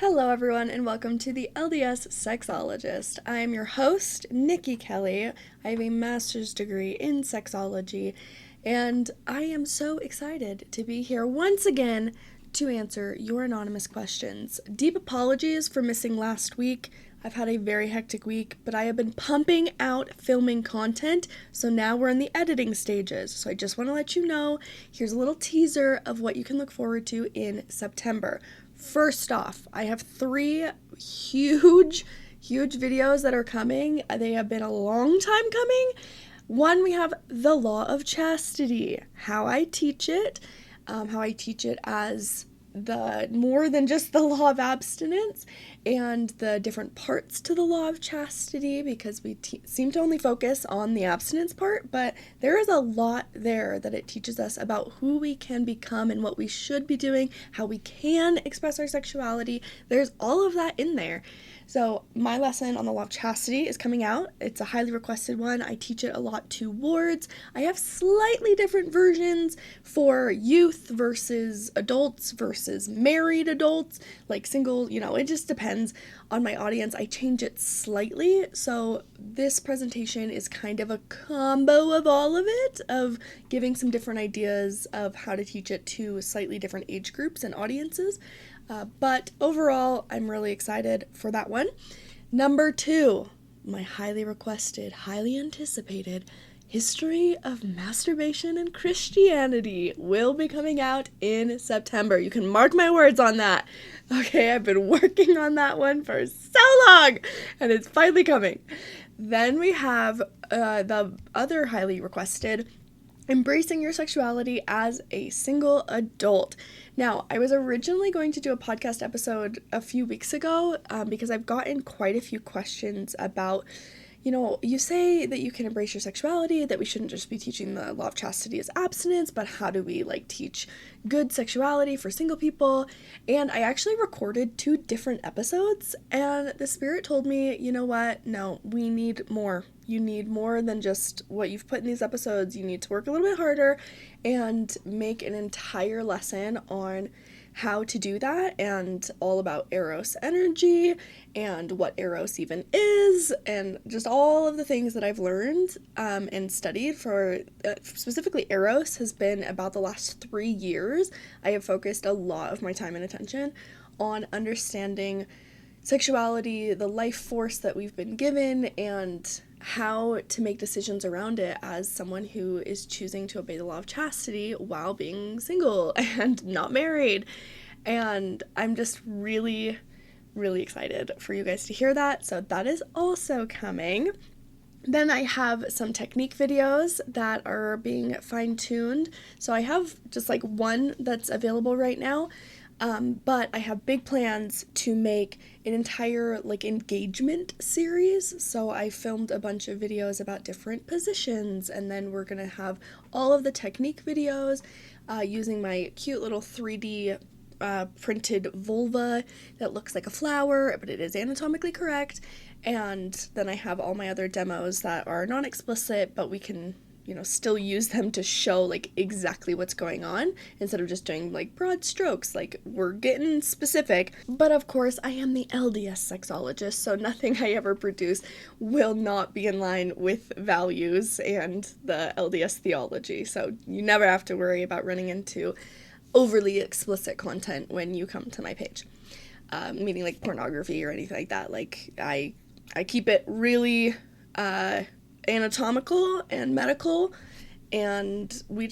Hello, everyone, and welcome to the LDS Sexologist. I am your host, Nikki Kelly. I have a master's degree in sexology, and I am so excited to be here once again to answer your anonymous questions. Deep apologies for missing last week. I've had a very hectic week, but I have been pumping out filming content, so now we're in the editing stages. So I just want to let you know, here's a little teaser of what you can look forward to in September. First off, I have 3 huge videos that are coming. They have been a long time coming. One, we have the law of chastity, how I teach it as the more than just the law of abstinence, and the different parts to the law of chastity, because we seem to only focus on the abstinence part, but there is a lot there that it teaches us about who we can become and what we should be doing, how we can express our sexuality. There's all of that in there. So my lesson on the law of chastity is coming out. It's a highly requested one. I teach it a lot to wards. I have slightly different versions for youth versus adults versus married adults, like single, it just depends on my audience. I change it slightly. So this presentation is kind of a combo of all of it, of giving some different ideas of how to teach it to slightly different age groups and audiences. But overall, I'm really excited for that one. Number 2, my highly requested, highly anticipated History of Masturbation and Christianity will be coming out in September. You can mark my words on that. Okay, I've been working on that one for so long, and it's finally coming. Then we have the other highly requested, Embracing Your Sexuality as a Single Adult. Now, I was originally going to do a podcast episode a few weeks ago because I've gotten quite a few questions about, you say that you can embrace your sexuality, that we shouldn't just be teaching the law of chastity as abstinence, but how do we teach good sexuality for single people? And I actually recorded 2 different episodes, and the Spirit told me, you know what? No, we need more. You need more than just what you've put in these episodes. You need to work a little bit harder and make an entire lesson on how to do that, and all about Eros energy and what Eros even is, and just all of the things that I've learned and studied for specifically Eros has been about the last 3 years. I have focused a lot of my time and attention on understanding sexuality, the life force that we've been given, and how to make decisions around it as someone who is choosing to obey the law of chastity while being single and not married. And I'm just really, really excited for you guys to hear that. So that is also coming. Then I have some technique videos that are being fine-tuned. So I have just one that's available right now. But I have big plans to make an entire engagement series. So I filmed a bunch of videos about different positions, and then we're gonna have all of the technique videos using my cute little 3D printed vulva that looks like a flower, but it is anatomically correct. And then I have all my other demos that are non-explicit, but we can still use them to show exactly what's going on instead of just doing broad strokes. We're getting specific. But of course, I am the LDS sexologist, so nothing I ever produce will not be in line with values and the LDS theology. So you never have to worry about running into overly explicit content when you come to my page, meaning pornography or anything like that. I keep it really anatomical and medical, and we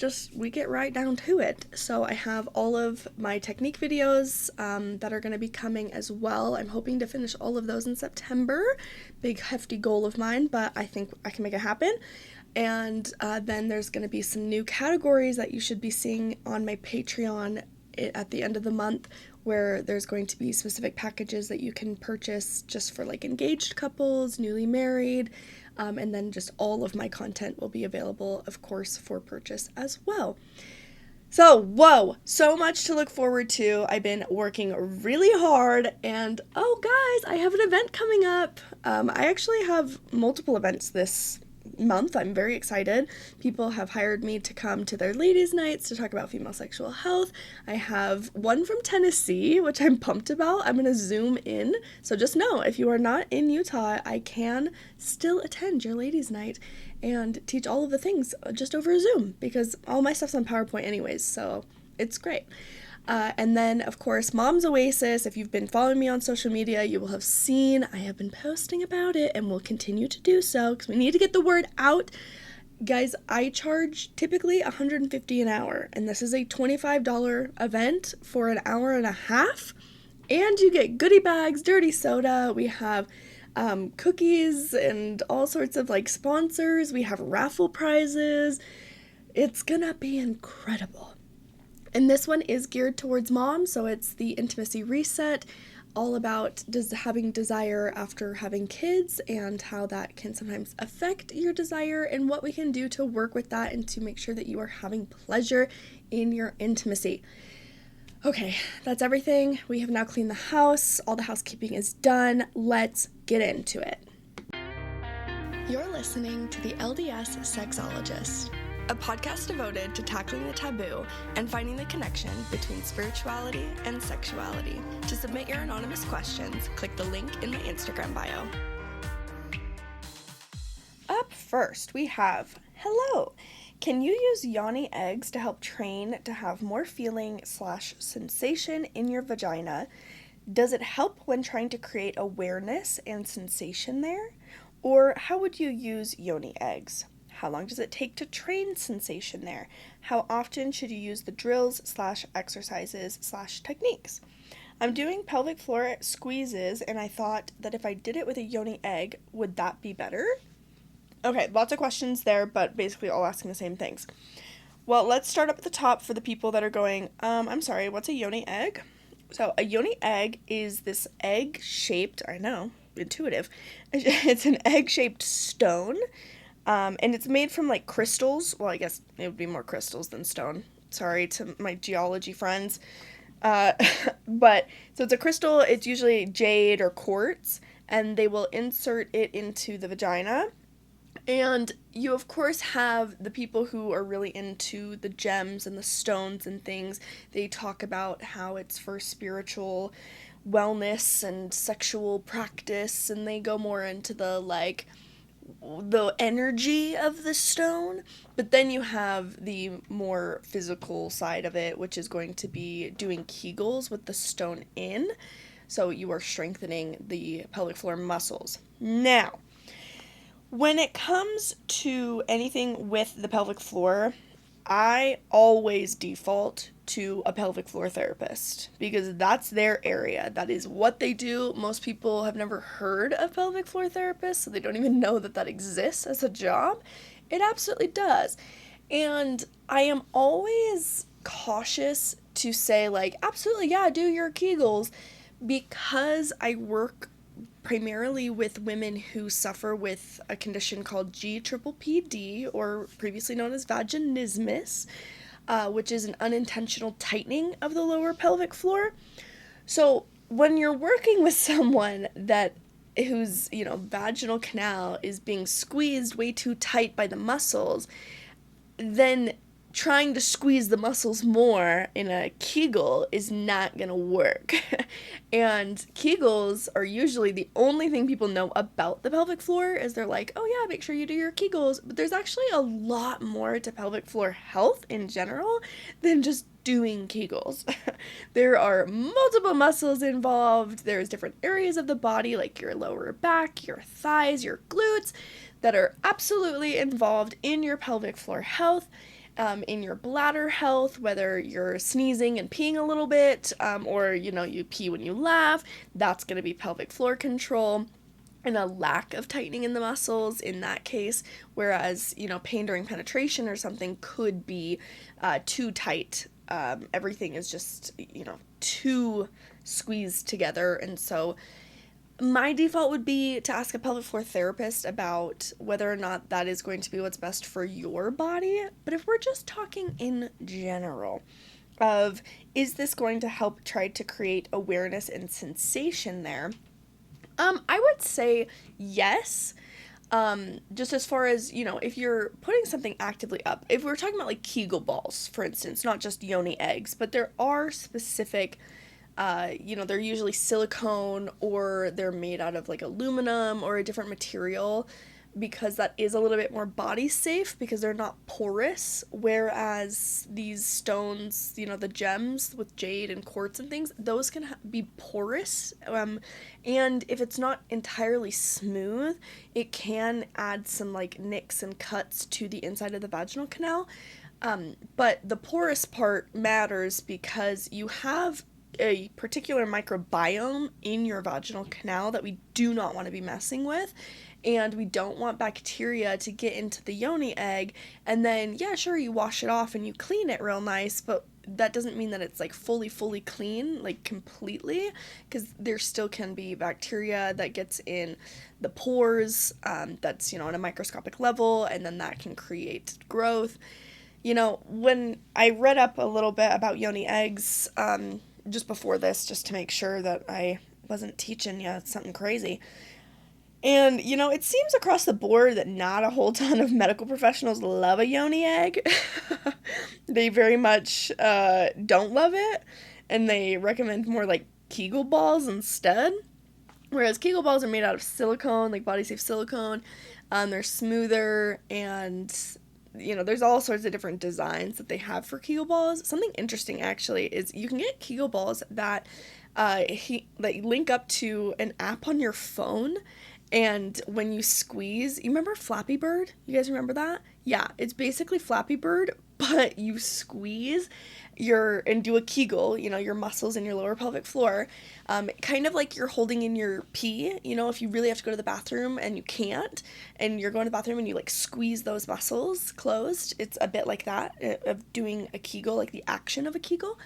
get right down to it. So I have all of my technique videos that are going to be coming as well. I'm hoping to finish all of those in September. Big hefty goal of mine, but I think I can make it happen. And then there's going to be some new categories that you should be seeing on my Patreon at the end of the month, where there's going to be specific packages that you can purchase just for engaged couples, newly married, and then just all of my content will be available, of course, for purchase as well. So, whoa, so much to look forward to. I've been working really hard, and oh guys, I have an event coming up. I actually have multiple events this month. I'm very excited. People have hired me to come to their ladies' nights to talk about female sexual health. I have one from Tennessee, which I'm pumped about. I'm going to Zoom in. So just know, if you are not in Utah, I can still attend your ladies' night and teach all of the things just over Zoom, because all my stuff's on PowerPoint anyways, so it's great. And then, of course, Mom's Oasis. If you've been following me on social media, you will have seen I have been posting about it and will continue to do so because we need to get the word out. Guys, I charge typically $150 an hour, and this is a $25 event for an hour and a half. And you get goodie bags, dirty soda. We have cookies and all sorts of like sponsors. We have raffle prizes. It's gonna be incredible. And this one is geared towards moms, so it's the intimacy reset, all about having desire after having kids and how that can sometimes affect your desire and what we can do to work with that and to make sure that you are having pleasure in your intimacy. Okay, that's everything. We have now cleaned the house. All the housekeeping is done. Let's get into it. You're listening to the LDS Sexologist, a podcast devoted to tackling the taboo and finding the connection between spirituality and sexuality. To submit your anonymous questions, click the link in my Instagram bio. Up first, we have, hello. Can you use Yoni eggs to help train to have more feeling/sensation in your vagina? Does it help when trying to create awareness and sensation there? Or how would you use Yoni eggs? How long does it take to train sensation there? How often should you use the drills/exercises/techniques? I'm doing pelvic floor squeezes, and I thought that if I did it with a Yoni egg, would that be better? Okay, lots of questions there, but basically all asking the same things. Well, let's start up at the top for the people that are going, I'm sorry, what's a Yoni egg? So a Yoni egg is this egg-shaped, I know, intuitive, it's an egg-shaped stone. And it's made from like crystals. Well, I guess it would be more crystals than stone. Sorry to my geology friends. But so it's a crystal. It's usually jade or quartz, and they will insert it into the vagina. And you, of course, have the people who are really into the gems and the stones and things. They talk about how it's for spiritual wellness and sexual practice, and they go more into the energy of the stone. But then you have the more physical side of it, which is going to be doing Kegels with the stone in, so you are strengthening the pelvic floor muscles. Now, when it comes to anything with the pelvic floor, I always default to a pelvic floor therapist because that's their area. That is what they do. Most people have never heard of pelvic floor therapists, so they don't even know that that exists as a job. It absolutely does. And I am always cautious to say, like, absolutely, yeah, do your Kegels, because I work primarily with women who suffer with a condition called G-triple-PD, or previously known as vaginismus, which is an unintentional tightening of the lower pelvic floor. So when you're working with someone whose vaginal canal is being squeezed way too tight by the muscles, then trying to squeeze the muscles more in a Kegel is not gonna work. And Kegels are usually the only thing people know about the pelvic floor, is they're like, oh yeah, make sure you do your Kegels. But there's actually a lot more to pelvic floor health in general than just doing Kegels. There are multiple muscles involved. There's different areas of the body, like your lower back, your thighs, your glutes, that are absolutely involved in your pelvic floor health. In your bladder health, whether you're sneezing and peeing a little bit, or, you pee when you laugh, that's going to be pelvic floor control, and a lack of tightening in the muscles in that case, whereas, pain during penetration or something could be too tight. Everything is just, too squeezed together, and so my default would be to ask a pelvic floor therapist about whether or not that is going to be what's best for your body. But if we're just talking in general of, is this going to help try to create awareness and sensation there? I would say yes. Just as far as, if you're putting something actively up, if we're talking about like Kegel balls, for instance, not just Yoni eggs, but there are specific, they're usually silicone or they're made out of like aluminum or a different material because that is a little bit more body safe because they're not porous, whereas these stones, the gems with jade and quartz and things, those can be porous, and if it's not entirely smooth, it can add some like nicks and cuts to the inside of the vaginal canal. But the porous part matters because you have a particular microbiome in your vaginal canal that we do not want to be messing with, and we don't want bacteria to get into the yoni egg, and then yeah, sure, you wash it off and you clean it real nice, but that doesn't mean that it's like fully clean, like completely, because there still can be bacteria that gets in the pores, that's on a microscopic level, and then that can create growth. When I read up a little bit about yoni eggs, just before this, just to make sure that I wasn't teaching you something crazy. And, it seems across the board that not a whole ton of medical professionals love a yoni egg. They very much don't love it, and they recommend more like Kegel balls instead. Whereas Kegel balls are made out of silicone, like body-safe silicone. They're smoother, and there's all sorts of different designs that they have for Kegel balls. Something interesting, actually, is you can get Kegel balls that link up to an app on your phone, and when you squeeze, you remember Flappy Bird? You guys remember that? Yeah, it's basically Flappy Bird, but you squeeze and do a Kegel, your muscles in your lower pelvic floor, kind of like you're holding in your pee, if you really have to go to the bathroom and you can't, and you're going to the bathroom and you like squeeze those muscles closed. It's a bit like that, of doing a Kegel, like the action of a Kegel.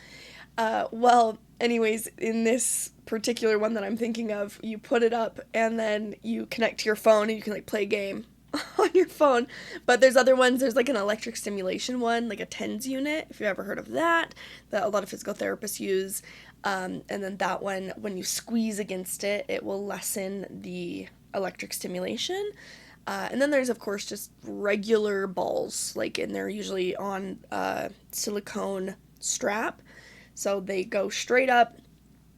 Well, anyways, in this particular one that I'm thinking of, you put it up and then you connect to your phone and you can like play a game on your phone. But there's other ones. There's like an electric stimulation one, like a TENS unit, if you've ever heard of that a lot of physical therapists use. And then that one, when you squeeze against it, it will lessen the electric stimulation. And then there's, of course, just regular balls, and they're usually on a silicone strap. So they go straight up,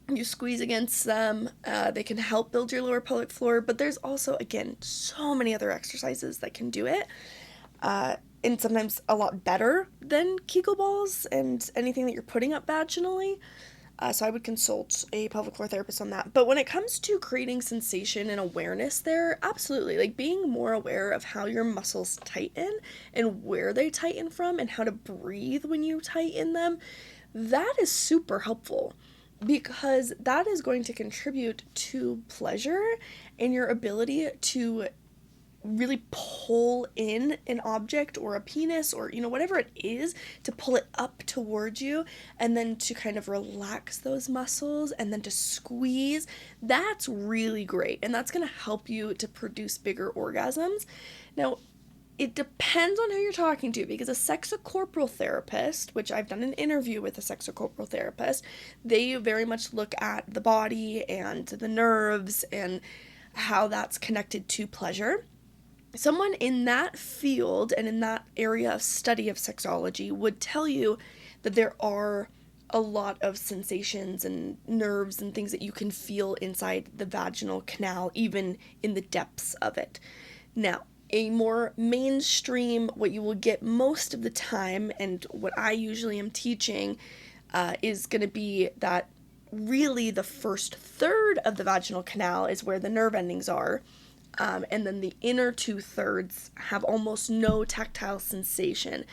you squeeze against them, they can help build your lower pelvic floor, but there's also, again, so many other exercises that can do it, and sometimes a lot better than Kegel balls and anything that you're putting up vaginally. So I would consult a pelvic floor therapist on that. But when it comes to creating sensation and awareness there, absolutely. Like being more aware of how your muscles tighten and where they tighten from and how to breathe when you tighten them, that is super helpful because that is going to contribute to pleasure and your ability to really pull in an object or a penis or whatever it is, to pull it up towards you and then to kind of relax those muscles and then to squeeze. That's really great, and that's going to help you to produce bigger orgasms. Now, it depends on who you're talking to, because a sexocorporal therapist, which I've done an interview with a sexocorporal therapist, they very much look at the body and the nerves and how that's connected to pleasure. Someone in that field and in that area of study of sexology would tell you that there are a lot of sensations and nerves and things that you can feel inside the vaginal canal, even in the depths of it. Now, a more mainstream, what you will get most of the time, and what I usually am teaching, is going to be that really the first third of the vaginal canal is where the nerve endings are. And then the inner 2/3 have almost no tactile sensation.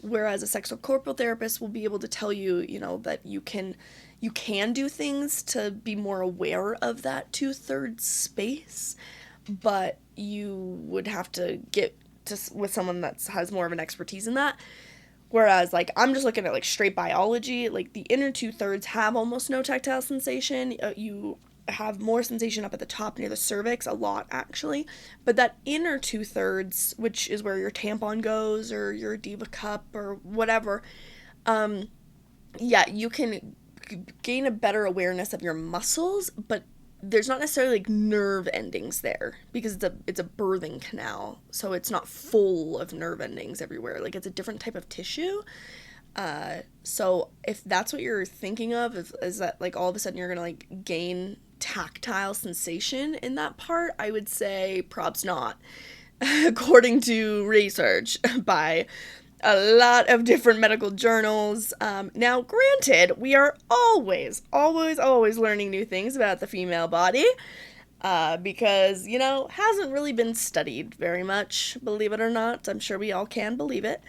Whereas a sexocorporal therapist will be able to tell you, that you can do things to be more aware of that 2/3 space, but you would have to get with someone that has more of an expertise in that. Whereas, I'm just looking at, straight biology, the inner 2/3 have almost no tactile sensation. You have more sensation up at the top near the cervix, a lot actually, but that inner 2/3, which is where your tampon goes or your diva cup or whatever, you can gain a better awareness of your muscles, but there's not necessarily like nerve endings there because it's a birthing canal, so it's not full of nerve endings everywhere. Like, it's a different type of tissue. So if that's what you're thinking of, is that like all of a sudden you're gonna like gain tactile sensation in that part, I would say props not, according to research by a lot of different medical journals. Now, granted, we are always, always, always learning new things about the female body, because, hasn't really been studied very much, believe it or not. I'm sure we all can believe it.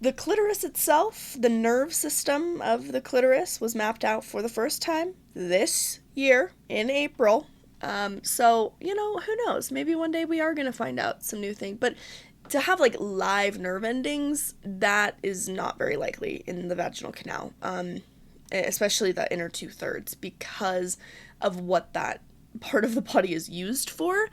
The clitoris itself, the nerve system of the clitoris, was mapped out for the first time this year in April. So, who knows? Maybe one day we are going to find out some new thing. But to have like live nerve endings, that is not very likely in the vaginal canal, especially the inner 2/3, because of what that part of the body is used for.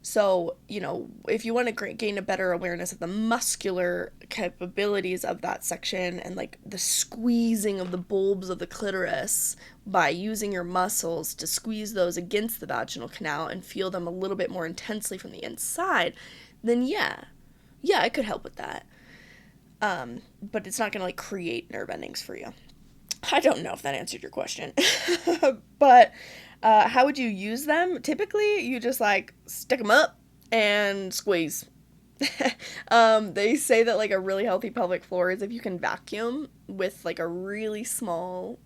So, if you want to gain a better awareness of the muscular capabilities of that section and like the squeezing of the bulbs of the clitoris by using your muscles to squeeze those against the vaginal canal and feel them a little bit more intensely from the inside, then yeah, it could help with that. But it's not going to like create nerve endings for you. I don't know if that answered your question. But how would you use them? Typically, you just like stick them up and squeeze. They say that like a really healthy pelvic floor is if you can vacuum with like a really small,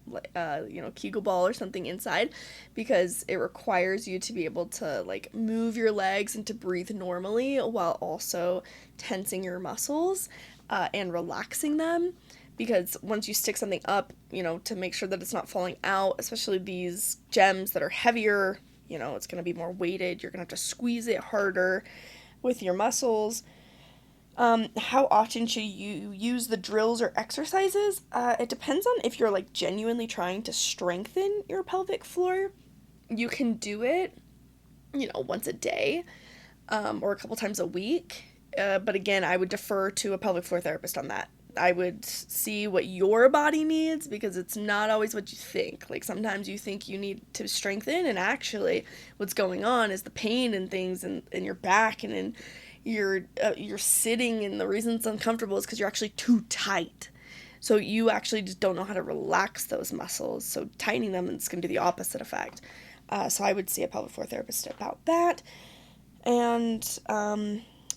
Kegel ball or something inside, because it requires you to be able to like move your legs and to breathe normally while also tensing your muscles and relaxing them. Because once you stick something up, to make sure that it's not falling out, especially these gems that are heavier, it's going to be more weighted. You're going to have to squeeze it harder with your muscles. How often should you use the drills or exercises? It depends on if you're like genuinely trying to strengthen your pelvic floor. You can do it, once a day, or a couple times a week. But again, I would defer to a pelvic floor therapist on that. I would see what your body needs, because it's not always what you think. Like, sometimes you think you need to strengthen, and actually what's going on is the pain and things in your back and in your sitting, and the reason it's uncomfortable is because you're actually too tight. So you actually just don't know how to relax those muscles. So tightening them, it's going to do the opposite effect. So I would see a pelvic floor therapist about that. And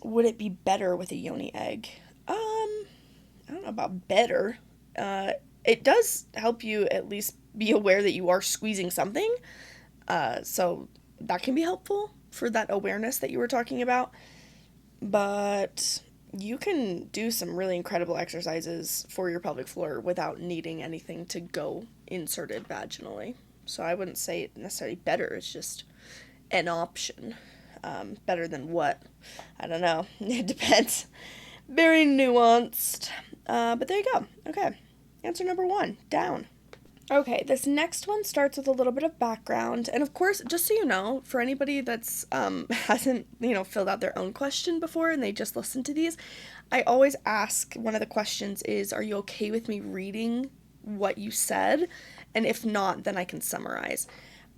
would it be better with a yoni egg? I don't know about better. It does help you at least be aware that you are squeezing something. So that can be helpful for that awareness that you were talking about. But you can do some really incredible exercises for your pelvic floor without needing anything to go inserted vaginally. So I wouldn't say necessarily better. It's just an option. Better than what? I don't know. It depends. Very nuanced. But there you go. Okay. Answer number 1. Down. Okay, this next one starts with a little bit of background. And of course, just so you know, for anybody that's hasn't, filled out their own question before and they just listened to these, I always ask, one of the questions is, are you okay with me reading what you said? And if not, then I can summarize.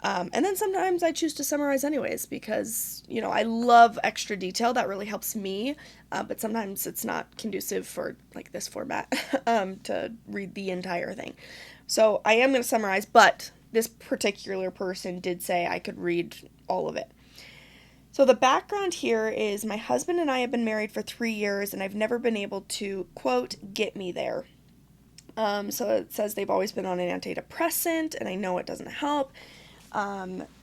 And then sometimes I choose to summarize anyways, because, I love extra detail. That really helps me. But sometimes it's not conducive for like this format to read the entire thing. So I am going to summarize, but this particular person did say I could read all of it. So the background here is, my husband and I have been married for 3 years, and I've never been able to, quote, get me there. So it says they've always been on an antidepressant, and I know it doesn't help.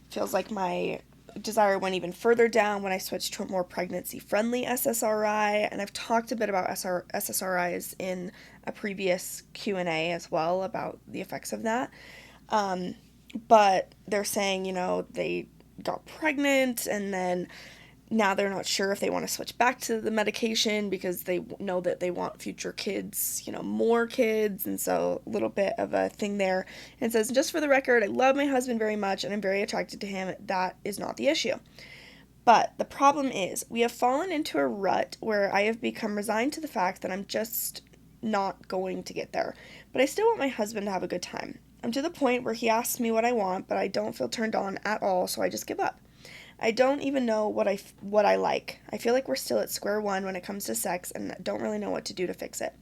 Feels like my desire went even further down when I switched to a more pregnancy-friendly SSRI, and I've talked a bit about SSRIs in a previous Q&A as well about the effects of that. But they're saying, they got pregnant, and then now they're not sure if they want to switch back to the medication because they know that they want future kids, more kids, and so a little bit of a thing there. And it says, just for the record, I love my husband very much and I'm very attracted to him. That is not the issue. But the problem is, we have fallen into a rut where I have become resigned to the fact that I'm just not going to get there. But I still want my husband to have a good time. I'm to the point where he asks me what I want, but I don't feel turned on at all, so I just give up. I don't even know what I like. I feel like we're still at square one when it comes to sex and don't really know what to do to fix it.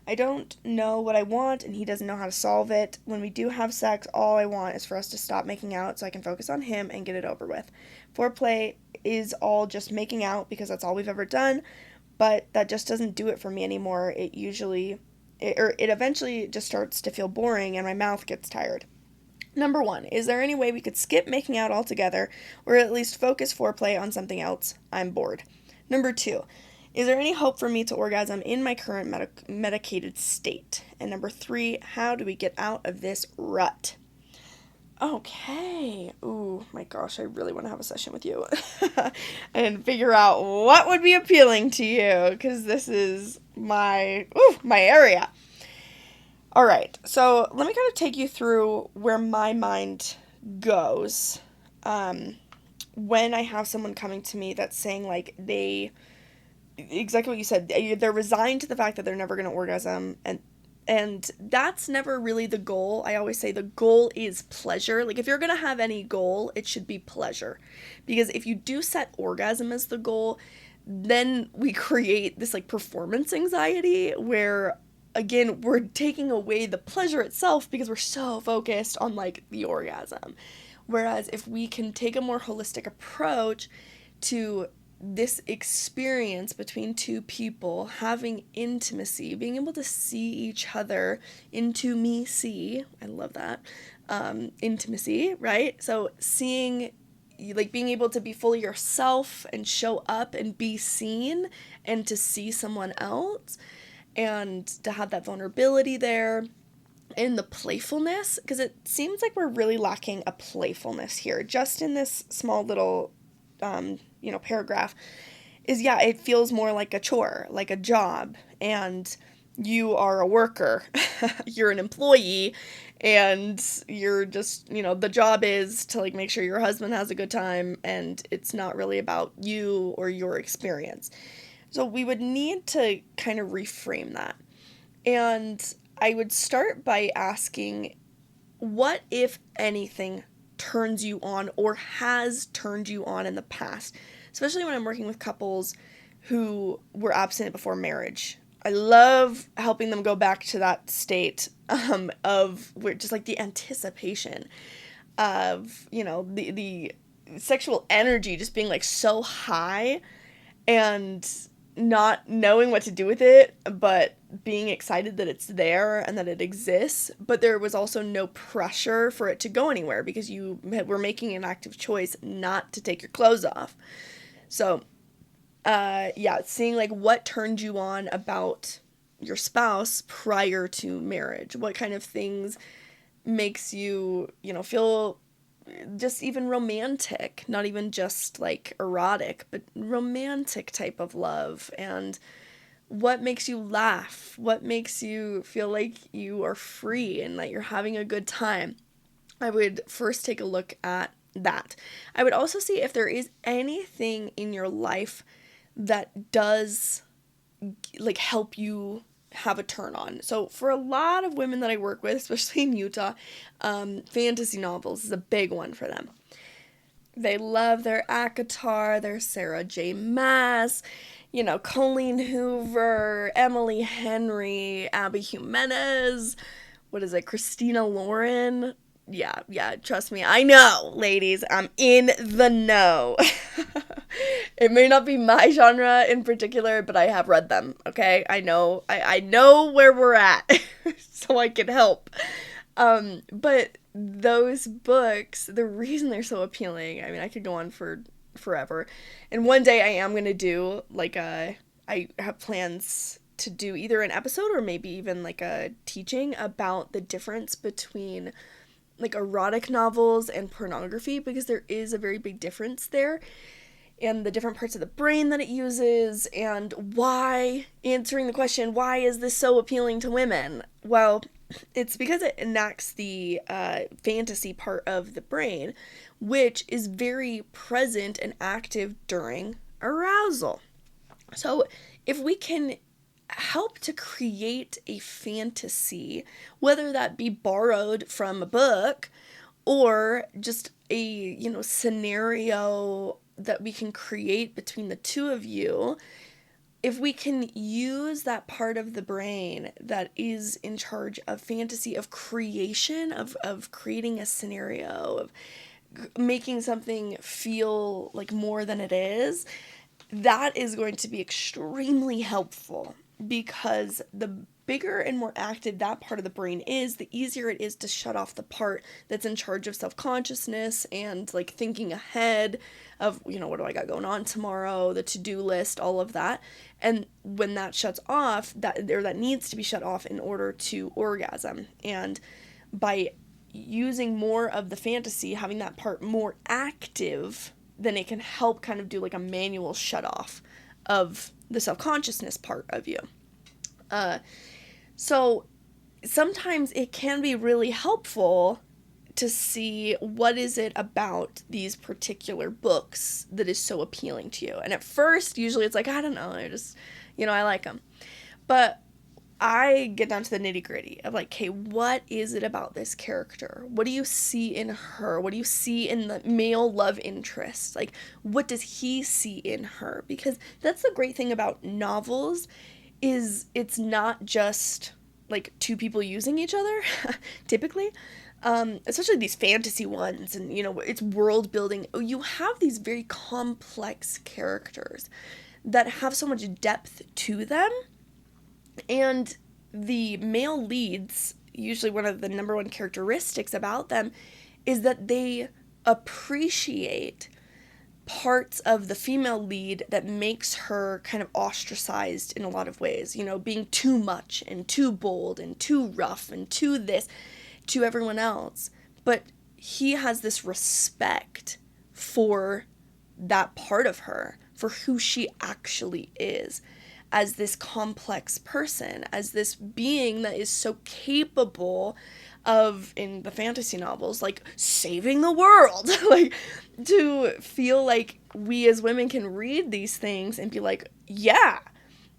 I don't know what I want, and he doesn't know how to solve it. When we do have sex, all I want is for us to stop making out so I can focus on him and get it over with. Foreplay is all just making out because that's all we've ever done, but that just doesn't do it for me anymore. It eventually just starts to feel boring and my mouth gets tired. Number 1, is there any way we could skip making out altogether or at least focus foreplay on something else? I'm bored. Number 2, is there any hope for me to orgasm in my current medicated state? And number 3, how do we get out of this rut? Okay. Ooh, my gosh, I really want to have a session with you and figure out what would be appealing to you, because this is my area. All right, so let me kind of take you through where my mind goes when I have someone coming to me that's saying, like, exactly what you said, they're resigned to the fact that they're never going to orgasm, and that's never really the goal. I always say the goal is pleasure. Like, if you're going to have any goal, it should be pleasure, because if you do set orgasm as the goal, then we create this, like, performance anxiety where, again, we're taking away the pleasure itself because we're so focused on, like, the orgasm. Whereas if we can take a more holistic approach to this experience between two people, having intimacy, being able to see each other, I love that, intimacy, right? So seeing, like, being able to be fully yourself and show up and be seen and to see someone else, and to have that vulnerability there and the playfulness, because it seems like we're really lacking a playfulness here just in this small little paragraph. It feels more like a chore, like a job, and you are a worker. You're an employee, and you're just, the job is to, like, make sure your husband has a good time, and it's not really about you or your experience. So we would need to kind of reframe that. And I would start by asking, what, if anything, turns you on or has turned you on in the past? Especially when I'm working with couples who were abstinent before marriage. I love helping them go back to that state of where just, like, the anticipation of, the sexual energy just being, like, so high, and not knowing what to do with it, but being excited that it's there and that it exists. But there was also no pressure for it to go anywhere because you were making an active choice not to take your clothes off. So, seeing, like, what turned you on about your spouse prior to marriage. What kind of things makes you, feel just even romantic, not even just, like, erotic, but romantic type of love, and what makes you laugh, what makes you feel like you are free and that you're having a good time. I would first take a look at that. I would also see if there is anything in your life that does, like, help you have a turn on. So for a lot of women that I work with, especially in Utah, fantasy novels is a big one for them. They love their ACOTAR, their Sarah J. Maas, Colleen Hoover, Emily Henry, Abby Jimenez, Christina Lauren. Yeah, trust me, I know, ladies, I'm in the know. It may not be my genre in particular, but I have read them, okay? I know where we're at, so I can help. But those books, the reason they're so appealing, I mean, I could go on for forever. And one day I am going to do, I have plans to do either an episode or maybe even, like, a teaching about the difference between, like, erotic novels and pornography, because there is a very big difference there, and the different parts of the brain that it uses, and why, answering the question, why is this so appealing to women? Well, it's because it enacts the fantasy part of the brain, which is very present and active during arousal. So if we can help to create a fantasy, whether that be borrowed from a book or just a, scenario that we can create between the two of you. If we can use that part of the brain that is in charge of fantasy, of creation, of creating a scenario, of making something feel like more than it is, that is going to be extremely helpful, because the bigger and more active that part of the brain is, the easier it is to shut off the part that's in charge of self-consciousness and like thinking ahead of, what do I got going on tomorrow, the to-do list, all of that. And when that shuts off, that needs to be shut off in order to orgasm. And by using more of the fantasy, having that part more active, then it can help kind of do like a manual shut off of the self-consciousness part of you. So sometimes it can be really helpful to see what is it about these particular books that is so appealing to you. And at first, usually it's like, I don't know, I just, I like them. But I get down to the nitty gritty of like, okay, what is it about this character? What do you see in her? What do you see in the male love interest? Like, what does he see in her? Because that's the great thing about novels, is it's not just like two people using each other, typically. Especially these fantasy ones, and it's world building. You have these very complex characters that have so much depth to them. And the male leads, usually one of the number one characteristics about them is that they appreciate parts of the female lead that makes her kind of ostracized in a lot of ways, being too much and too bold and too rough and too this to everyone else. But he has this respect for that part of her, for who she actually is, as this complex person, as this being that is so capable of, in the fantasy novels, like saving the world. Like, to feel like we as women can read these things and be like, yeah,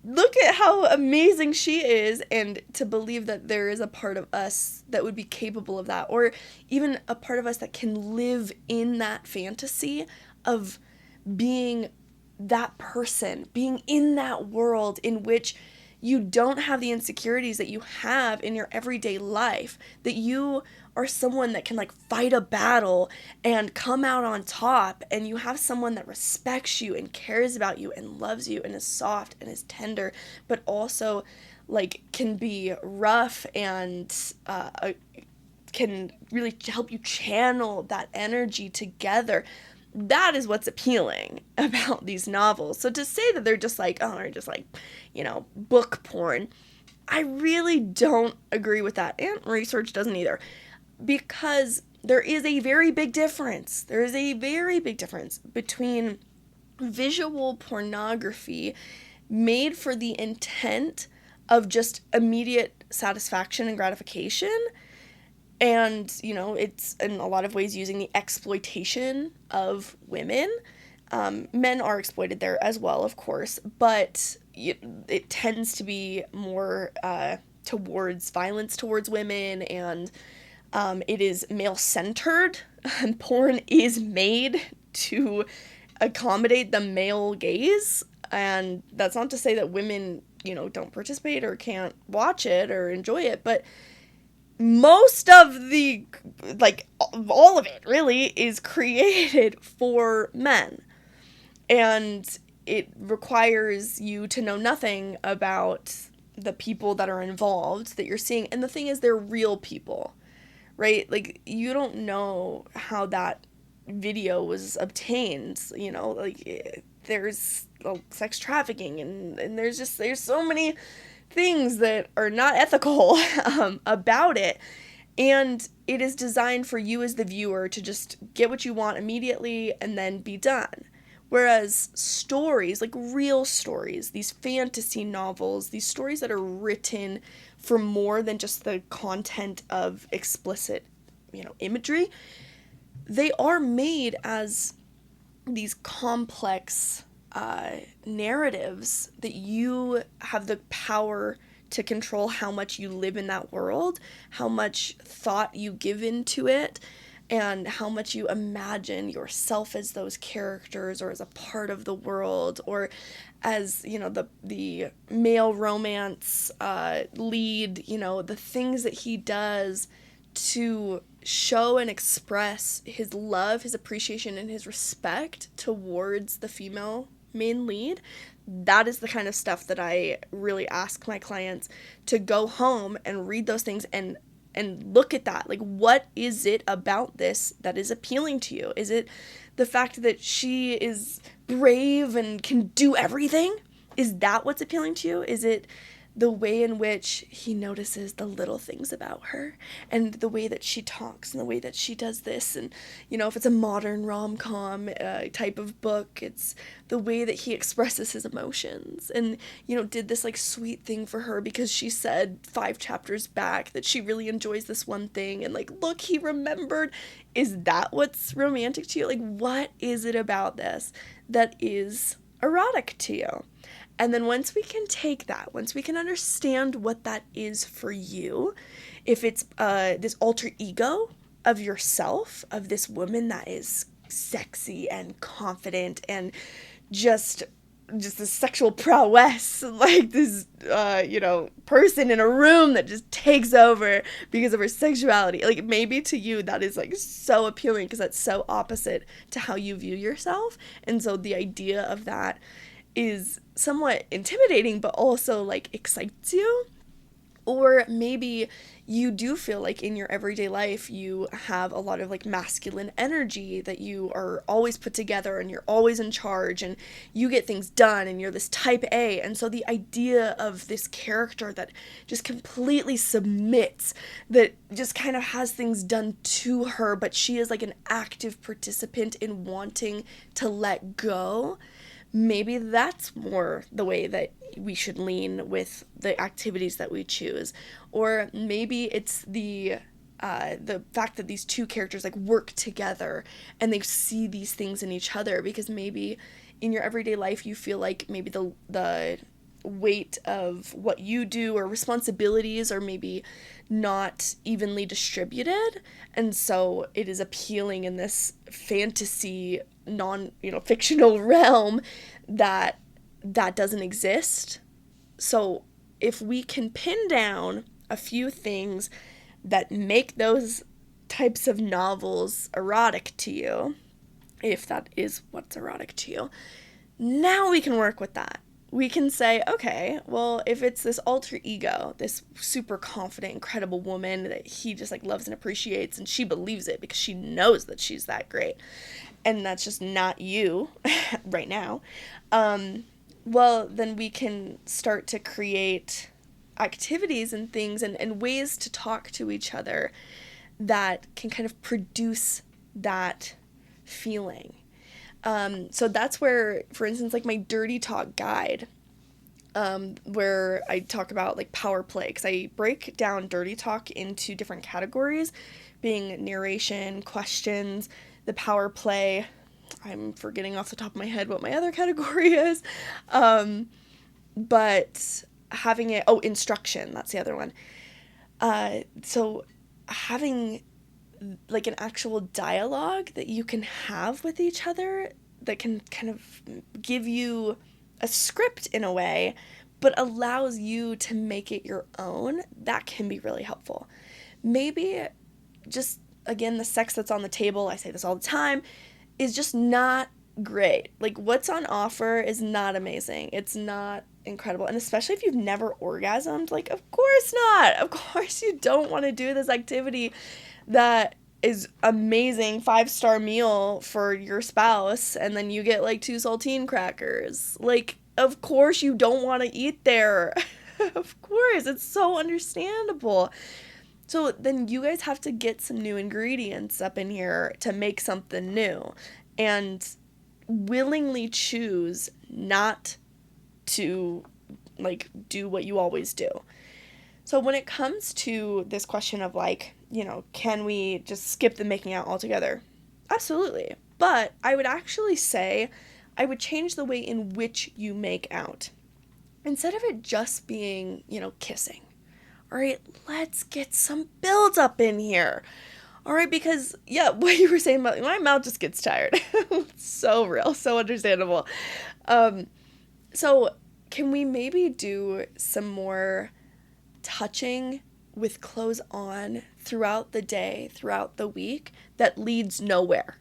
look at how amazing she is, and to believe that there is a part of us that would be capable of that, or even a part of us that can live in that fantasy of being that person, being in that world in which you don't have the insecurities that you have in your everyday life, that you are someone that can like fight a battle and come out on top, and you have someone that respects you and cares about you and loves you and is soft and is tender, but also like can be rough and can really help you channel that energy together. That is what's appealing about these novels. So to say that they're just like, oh, they're just like, book porn, I really don't agree with that. And research doesn't either. Because there is a very big difference. There is a very big difference between visual pornography made for the intent of just immediate satisfaction and gratification, and, it's in a lot of ways using the exploitation of women. Men are exploited there as well, of course, but it tends to be more towards violence towards women, and it is male-centered. Porn is made to accommodate the male gaze, and that's not to say that women, don't participate or can't watch it or enjoy it, but most of the, like, all of it really is created for men. And it requires you to know nothing about the people that are involved that you're seeing. And the thing is, they're real people, right? Like, you don't know how that video was obtained, like, there's sex trafficking, and there's so many things that are not ethical about it, and it is designed for you as the viewer to just get what you want immediately and then be done. Whereas stories, like real stories, these fantasy novels, these stories that are written for more than just the content of explicit, imagery, they are made as these complex narratives that you have the power to control how much you live in that world, how much thought you give into it, and how much you imagine yourself as those characters or as a part of the world, or as, you know, the male romance lead, you know, the things that he does to show and express his love, his appreciation, and his respect towards the female main lead. That is the kind of stuff that I really ask my clients to go home and read those things and look at that. Like, what is it about this that is appealing to you? Is it the fact that she is brave and can do everything? Is that what's appealing to you? Is it the way in which he notices the little things about her, and the way that she talks, and the way that she does this? And, you know, if it's a modern rom-com type of book, it's the way that he expresses his emotions, and, you know, did this like sweet thing for her because she said 5 chapters back that she really enjoys this one thing, and like, look, he remembered. Is that what's romantic to you? Like, what is it about this that is erotic to you? And then once we can take that, once we can understand what that is for you, if it's this alter ego of yourself, of this woman that is sexy and confident and just this sexual prowess, like this, you know, person in a room that just takes over because of her sexuality. Like, maybe to you that is like so appealing because that's so opposite to how you view yourself. And so the idea of that is somewhat intimidating, but also like excites you. Or maybe you do feel like in your everyday life you have a lot of like masculine energy, that you are always put together and you're always in charge and you get things done and you're this type A. And so the idea of this character that just completely submits, that just kind of has things done to her, but she is like an active participant in wanting to let go, maybe that's more the way that we should lean with the activities that we choose. Or maybe it's the fact that these two characters like work together and they see these things in each other, because maybe in your everyday life you feel like maybe the weight of what you do or responsibilities are maybe not evenly distributed, and so it is appealing in this fantasy fictional realm that doesn't exist. So if we can pin down a few things that make those types of novels erotic to you, if that is what's erotic to you, now we can work with that. We can say, okay, well, if it's this alter ego, this super confident, incredible woman that he just like loves and appreciates, and she believes it because she knows that she's that great, and that's just not you right now, well, then we can start to create activities and things and ways to talk to each other that can kind of produce that feeling. So that's where, for instance, like my dirty talk guide, where I talk about like power play, because I break down dirty talk into different categories, being narration, questions, the power play. I'm forgetting off the top of my head what my other category is. But having it, instruction, that's the other one. So having like an actual dialogue that you can have with each other that can kind of give you a script in a way, but allows you to make it your own, that can be really helpful. Maybe just, again, the sex that's on the table, I say this all the time, is just not great. Like, what's on offer is not amazing. It's not incredible. And especially if you've never orgasmed, like, of course not. Of course you don't want to do this activity that is amazing 5-star meal for your spouse, and then you get like 2 saltine crackers. Like, of course you don't want to eat there. Of course, it's so understandable. So then you guys have to get some new ingredients up in here to make something new, and willingly choose not to like do what you always do. So when it comes to this question of like, can we just skip the making out altogether? Absolutely. But I would actually say I would change the way in which you make out. Instead of it just being, kissing. All right, let's get some build up in here. All right, because, what you were saying about my mouth just gets tired. So real, so understandable. So can we maybe do some more touching with clothes on throughout the day, throughout the week, that leads nowhere,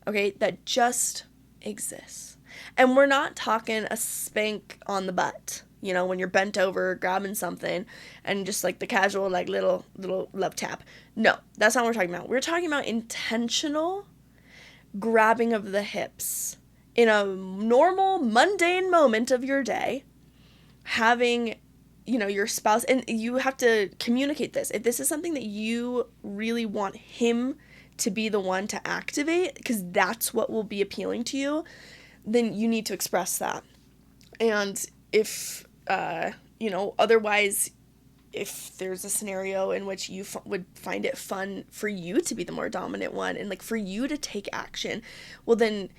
okay, that just exists? And we're not talking a spank on the butt, when you're bent over grabbing something and just like the casual like little love tap. No, that's not what we're talking about. We're talking about intentional grabbing of the hips in a normal mundane moment of your day, having your spouse, and you have to communicate this. If this is something that you really want him to be the one to activate, because that's what will be appealing to you, then you need to express that. And if, otherwise, if there's a scenario in which you would find it fun for you to be the more dominant one and like for you to take action, well, then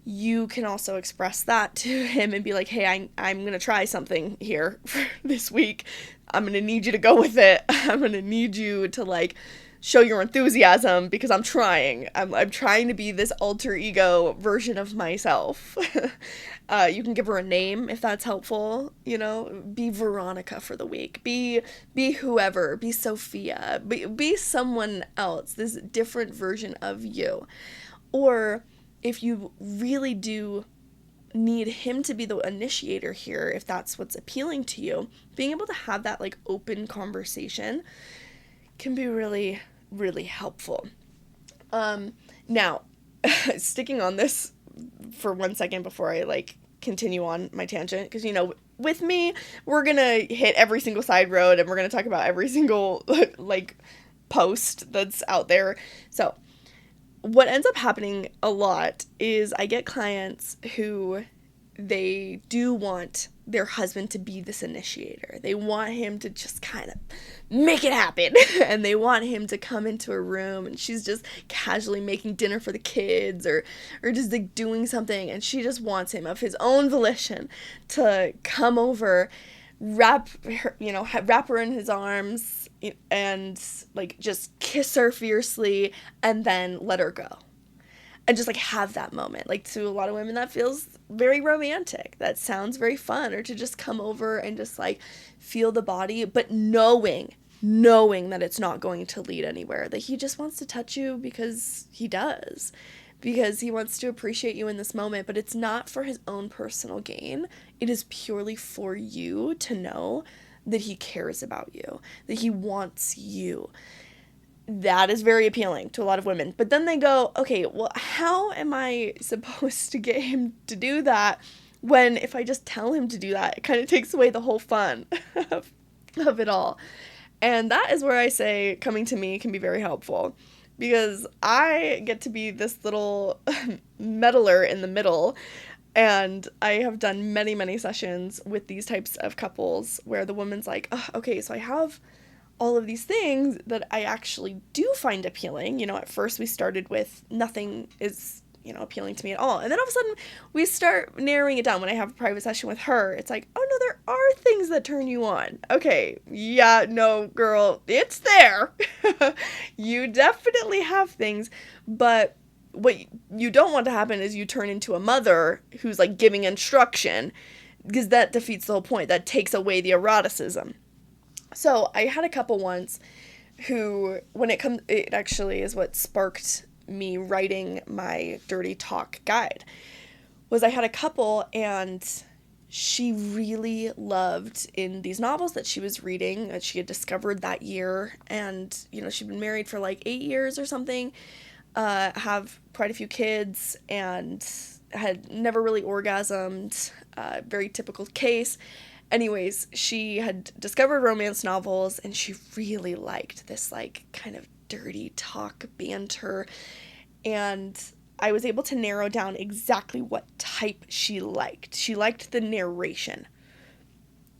you can also express that to him and be like, hey, I'm going to try something here for this week. I'm going to need you to go with it. I'm going to need you to like show your enthusiasm because I'm trying. I'm trying to be this alter ego version of myself. You can give her a name if that's helpful, be Veronica for the week, be whoever, be Sophia, be someone else, this different version of you. Or if you really do need him to be the initiator here, if that's what's appealing to you, being able to have that like open conversation can be really, really helpful. Now, sticking on this for 1 second before I like continue on my tangent, because with me, we're gonna hit every single side road and we're gonna talk about every single like post that's out there. So what ends up happening a lot is I get clients who they do want their husband to be this initiator. They want him to just kind of make it happen. And they want him to come into a room and she's just casually making dinner for the kids or just like doing something. And she just wants him of his own volition to come over, wrap her in his arms and like just kiss her fiercely and then let her go. And just like have that moment. Like to a lot of women that feels very romantic. That sounds very fun. Or to just come over and just like feel the body, but knowing that it's not going to lead anywhere. That he just wants to touch you because he does. Because he wants to appreciate you in this moment, but it's not for his own personal gain. It is purely for you to know that he cares about you, that he wants you. That is very appealing to a lot of women. But then they go, okay, well, how am I supposed to get him to do that when if I just tell him to do that, it kind of takes away the whole fun of it all. And that is where I say coming to me can be very helpful. Because I get to be this little meddler in the middle. And I have done many, many sessions with these types of couples where the woman's like, oh, okay, so I have all of these things that I actually do find appealing. At first we started with nothing is, appealing to me at all. And then all of a sudden we start narrowing it down. When I have a private session with her, it's like, oh no, there are things that turn you on. Okay, yeah, no, girl, it's there. You definitely have things, but what you don't want to happen is you turn into a mother who's like giving instruction, because that defeats the whole point. That takes away the eroticism. So I had a couple once who, it actually is what sparked me writing my Dirty Talk guide, was I had a couple and she really loved in these novels that she was reading that she had discovered that year. And, she'd been married for like 8 years or something, have quite a few kids and had never really orgasmed, very typical case. Anyways, she had discovered romance novels and she really liked this like kind of dirty talk banter. And I was able to narrow down exactly what type she liked. She liked the narration.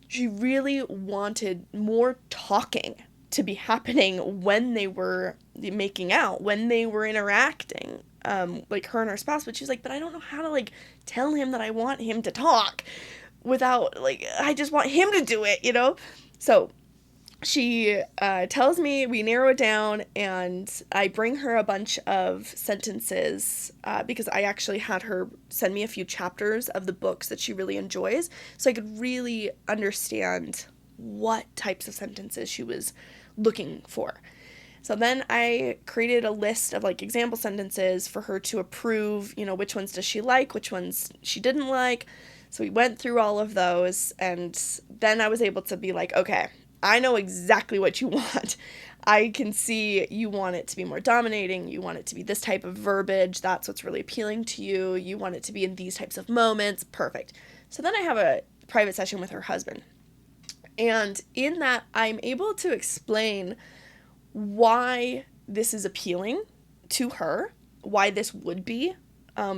She really wanted more talking to be happening when they were making out, when they were interacting. like her and her spouse, but she's like, but I don't know how to like tell him that I want him to talk without like, I just want him to do it, you know? So she tells me, we narrow it down, and I bring her a bunch of sentences because I actually had her send me a few chapters of the books that she really enjoys, so I could really understand what types of sentences she was looking for. So then I created a list of like example sentences for her to approve, you know, which ones does she like, which ones she didn't like. So we went through all of those, and then I was able to be like, okay, I know exactly what you want. I can see you want it to be more dominating. You want it to be this type of verbiage. That's what's really appealing to you. You want it to be in these types of moments. Perfect. So then I have a private session with her husband. And in that, I'm able to explain why this is appealing to her, why this would be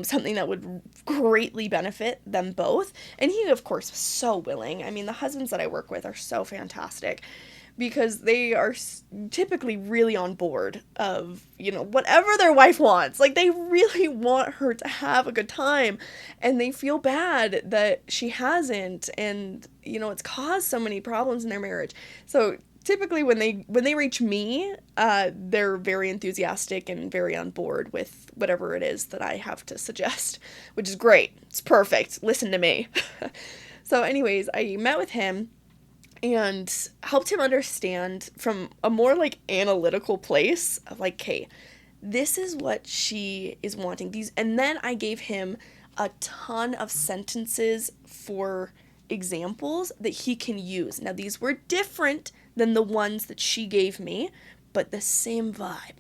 something that would greatly benefit them both. And he, of course, was so willing. I mean, the husbands that I work with are so fantastic because they are typically really on board of, you know, whatever their wife wants. Like, they really want her to have a good time, and they feel bad that she hasn't, and, you know, it's caused so many problems in their marriage. So typically when they reach me, they're very enthusiastic and very on board with whatever it is that I have to suggest, which is great. It's perfect. Listen to me. So anyways, I met with him and helped him understand from a more like analytical place of like, okay, this is what she is wanting. And then I gave him a ton of sentences for examples that he can use. Now, these were different than the ones that she gave me, but the same vibe.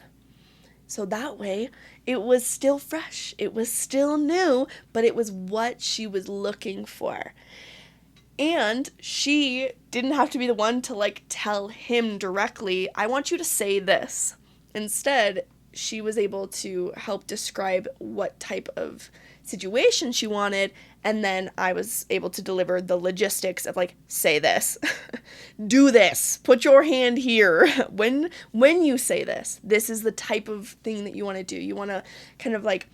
So that way, it was still fresh, it was still new, but it was what she was looking for. And she didn't have to be the one to like tell him directly, I want you to say this. Instead, she was able to help describe what type of situation she wanted, and then I was able to deliver the logistics of like, say this, do this, put your hand here. When you say this, this is the type of thing that you want to do. You want to kind of like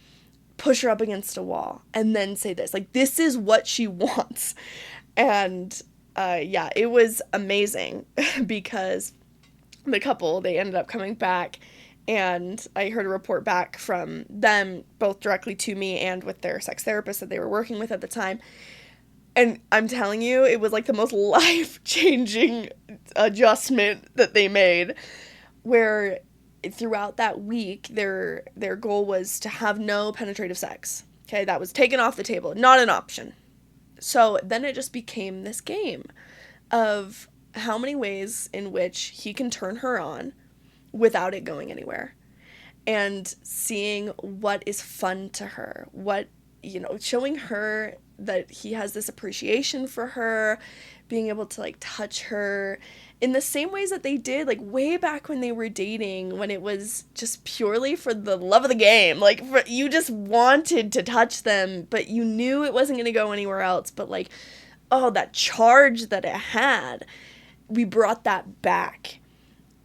push her up against a wall and then say this. Like, this is what she wants. And yeah, it was amazing because the couple, they ended up coming back, and I heard a report back from them, both directly to me and with their sex therapist that they were working with at the time. And I'm telling you, it was like the most life-changing adjustment that they made, where throughout that week, their goal was to have no penetrative sex. Okay, that was taken off the table, not an option. So then it just became this game of how many ways in which he can turn her on without it going anywhere, and seeing what is fun to her, what, you know, showing her that he has this appreciation for her, being able to like touch her in the same ways that they did like way back when they were dating, when it was just purely for the love of the game. Like, you just wanted to touch them, but you knew it wasn't going to go anywhere else. But like, oh, that charge that it had, we brought that back.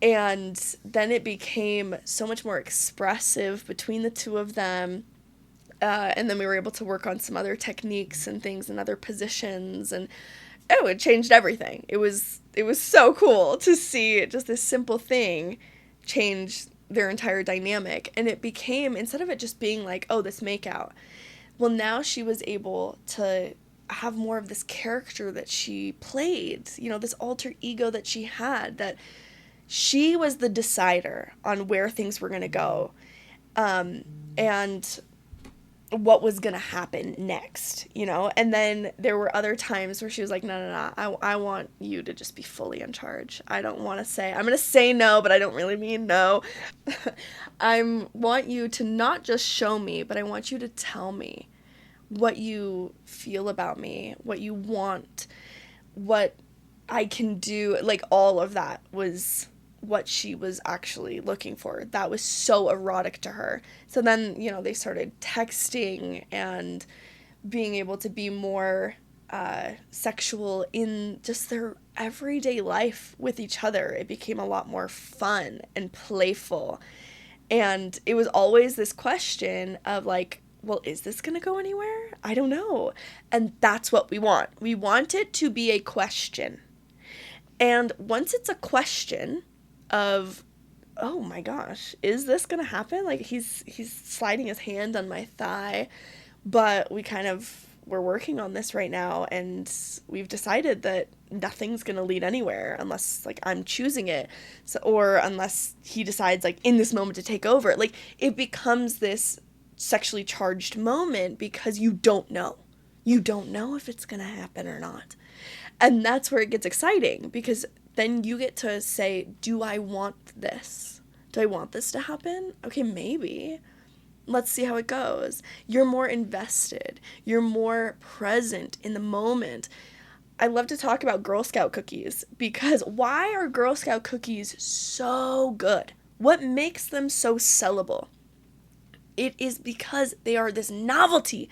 And then it became so much more expressive between the two of them. And then we were able to work on some other techniques and things and other positions. And oh, it changed everything. It was so cool to see just this simple thing change their entire dynamic. And it became, instead of it just being like, oh, this makeout, well, now she was able to have more of this character that she played, you know, this alter ego that she had, that she was the decider on where things were going to go, and what was going to happen next, you know? And then there were other times where she was like, no, I want you to just be fully in charge. I don't want to say, I'm going to say no, but I don't really mean no. I want you to not just show me, but I want you to tell me what you feel about me, what you want, what I can do. Like, all of that was what she was actually looking for. That was so erotic to her. So then, you know, they started texting and being able to be more sexual in just their everyday life with each other. It became a lot more fun and playful. And it was always this question of like, well, is this going to go anywhere? I don't know. And that's what we want. We want it to be a question. And once it's a question of, oh my gosh, is this going to happen? Like he's sliding his hand on my thigh, but we're working on this right now, and we've decided that nothing's going to lead anywhere unless like I'm choosing it. So, or unless he decides like in this moment to take over. Like it becomes this sexually charged moment because you don't know. You don't know if it's going to happen or not. And that's where it gets exciting, because then you get to say, do I want this? Do I want this to happen? Okay, maybe. Let's see how it goes. You're more invested. You're more present in the moment. I love to talk about Girl Scout cookies, because why are Girl Scout cookies so good? What makes them so sellable? It is because they are this novelty.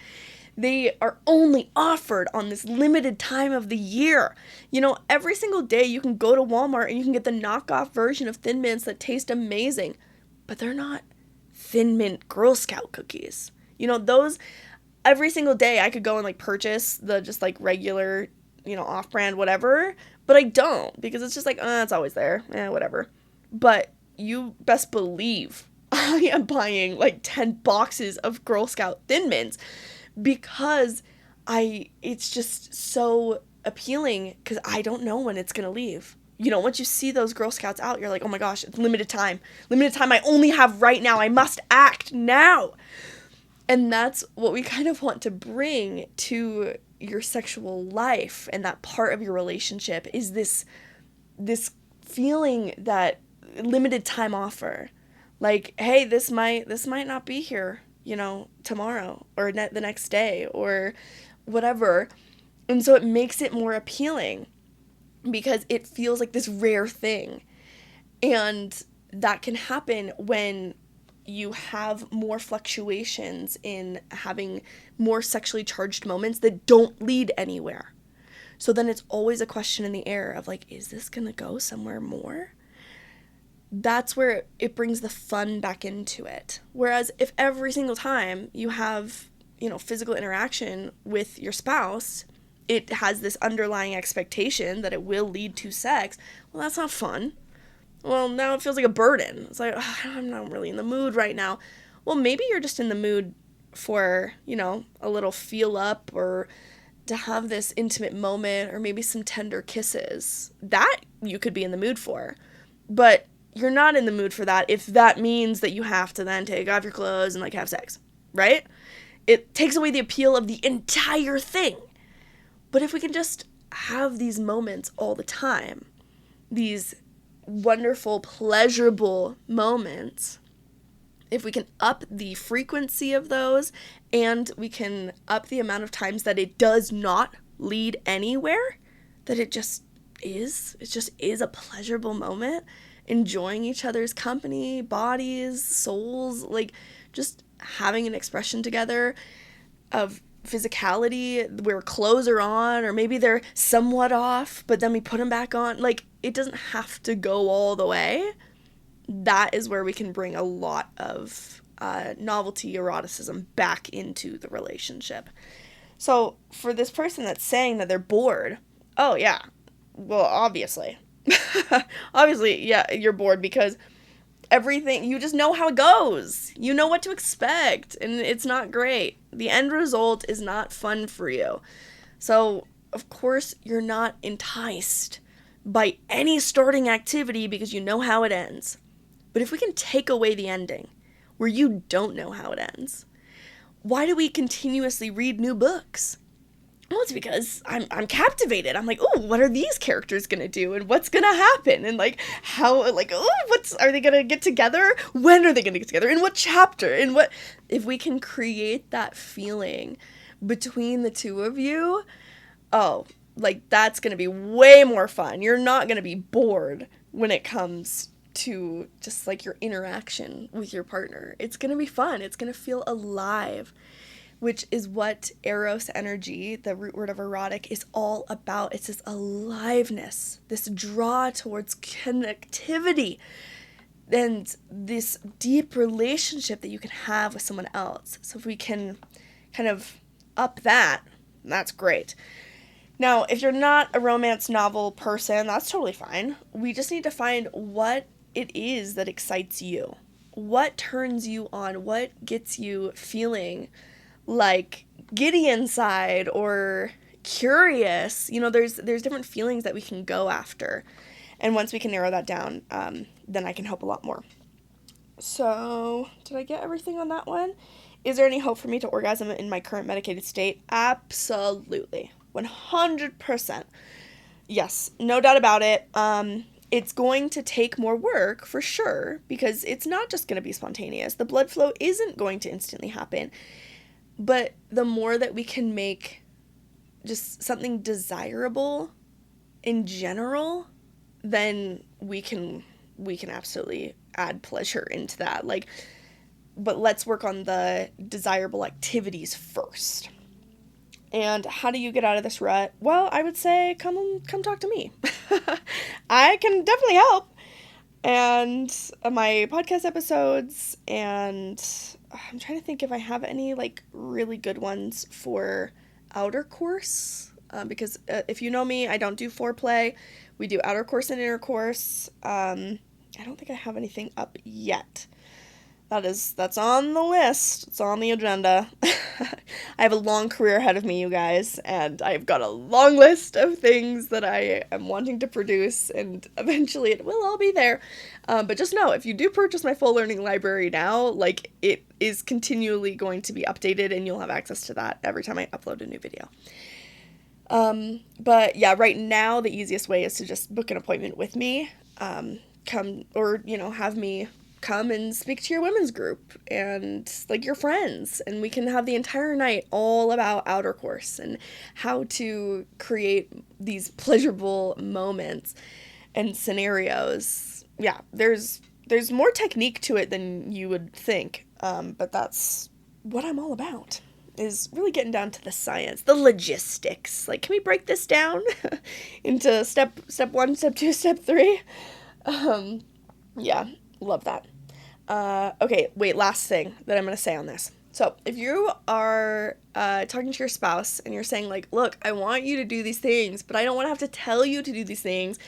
They are only offered on this limited time of the year. You know, every single day you can go to Walmart and you can get the knockoff version of Thin Mints that taste amazing, but they're not Thin Mint Girl Scout cookies. You know, those, every single day I could go and like purchase the just like regular, you know, off-brand whatever, but I don't, because it's just like, it's always there, whatever. But you best believe I am buying like 10 boxes of Girl Scout Thin Mints, because it's just so appealing, because I don't know when it's gonna leave. You know, once you see those Girl Scouts out, you're like, oh my gosh, it's limited time. Limited time I only have right now. I must act now. And that's what we kind of want to bring to your sexual life, and that part of your relationship is this feeling, that limited time offer. Like, hey, this might not be here, you know, tomorrow or the next day or whatever. And so it makes it more appealing, because it feels like this rare thing. And that can happen when you have more fluctuations in having more sexually charged moments that don't lead anywhere. So then it's always a question in the air of like, is this going to go somewhere more? That's where it brings the fun back into it. Whereas if every single time you have, you know, physical interaction with your spouse, it has this underlying expectation that it will lead to sex, well, that's not fun. Well, now it feels like a burden. It's like, I'm not really in the mood right now. Well, maybe you're just in the mood for, you know, a little feel up, or to have this intimate moment, or maybe some tender kisses. That you could be in the mood for. But you're not in the mood for that if that means that you have to then take off your clothes and like have sex, right? It takes away the appeal of the entire thing. But if we can just have these moments all the time, these wonderful, pleasurable moments, if we can up the frequency of those, and we can up the amount of times that it does not lead anywhere, that it just is a pleasurable moment, enjoying each other's company, bodies, souls, like just having an expression together of physicality where clothes are on, or maybe they're somewhat off, but then we put them back on. Like, it doesn't have to go all the way. That is where we can bring a lot of novelty, eroticism back into the relationship. So for this person that's saying that they're bored, oh yeah, well, obviously. Obviously, yeah, you're bored, because everything, you just know how it goes. You know what to expect, and it's not great. The end result is not fun for you. So, of course, you're not enticed by any starting activity because you know how it ends. But if we can take away the ending, where you don't know how it ends, why do we continuously read new books? Well, it's because I'm captivated. I'm like, oh, what are these characters gonna do, and what's gonna happen, and like how, like, oh, are they gonna get together? When are they gonna get together? In what chapter? In what? If we can create that feeling between the two of you, oh, like that's gonna be way more fun. You're not gonna be bored when it comes to just like your interaction with your partner. It's gonna be fun. It's gonna feel alive, which is what Eros energy, the root word of erotic, is all about. It's this aliveness, this draw towards connectivity, and this deep relationship that you can have with someone else. So if we can kind of up that, that's great. Now, if you're not a romance novel person, that's totally fine. We just need to find what it is that excites you. What turns you on? What gets you feeling like giddy inside or curious? You know, there's different feelings that we can go after. And once we can narrow that down, then I can help a lot more. So, did I get everything on that one? Is there any hope for me to orgasm in my current medicated state? Absolutely. 100%. Yes, no doubt about it. It's going to take more work for sure, because it's not just going to be spontaneous. The blood flow isn't going to instantly happen. But the more that we can make just something desirable in general, then we can absolutely add pleasure into that. Like, but let's work on the desirable activities first. And how do you get out of this rut? Well, I would say come talk to me. I can definitely help. And my podcast episodes, and I'm trying to think if I have any like really good ones for outer course. Because if you know me, I don't do foreplay. We do outer course and intercourse. I don't think I have anything up yet. That's on the list. It's on the agenda. I have a long career ahead of me, you guys, and I've got a long list of things that I am wanting to produce, and eventually it will all be there. But just know, if you do purchase my full learning library now, like, it is continually going to be updated, and you'll have access to that every time I upload a new video. But yeah, right now the easiest way is to just book an appointment with me. Come, or, have me come and speak to your women's group and like your friends, and we can have the entire night all about outer course and how to create these pleasurable moments and scenarios. Yeah, there's more technique to it than you would think, but that's what I'm all about, is really getting down to the science, the logistics. Like, can we break this down into step 1, step 2, step 3? Yeah, love that. Okay, wait, last thing that I'm going to say on this. So, if you are talking to your spouse and you're saying, like, look, I want you to do these things, but I don't want to have to tell you to do these things,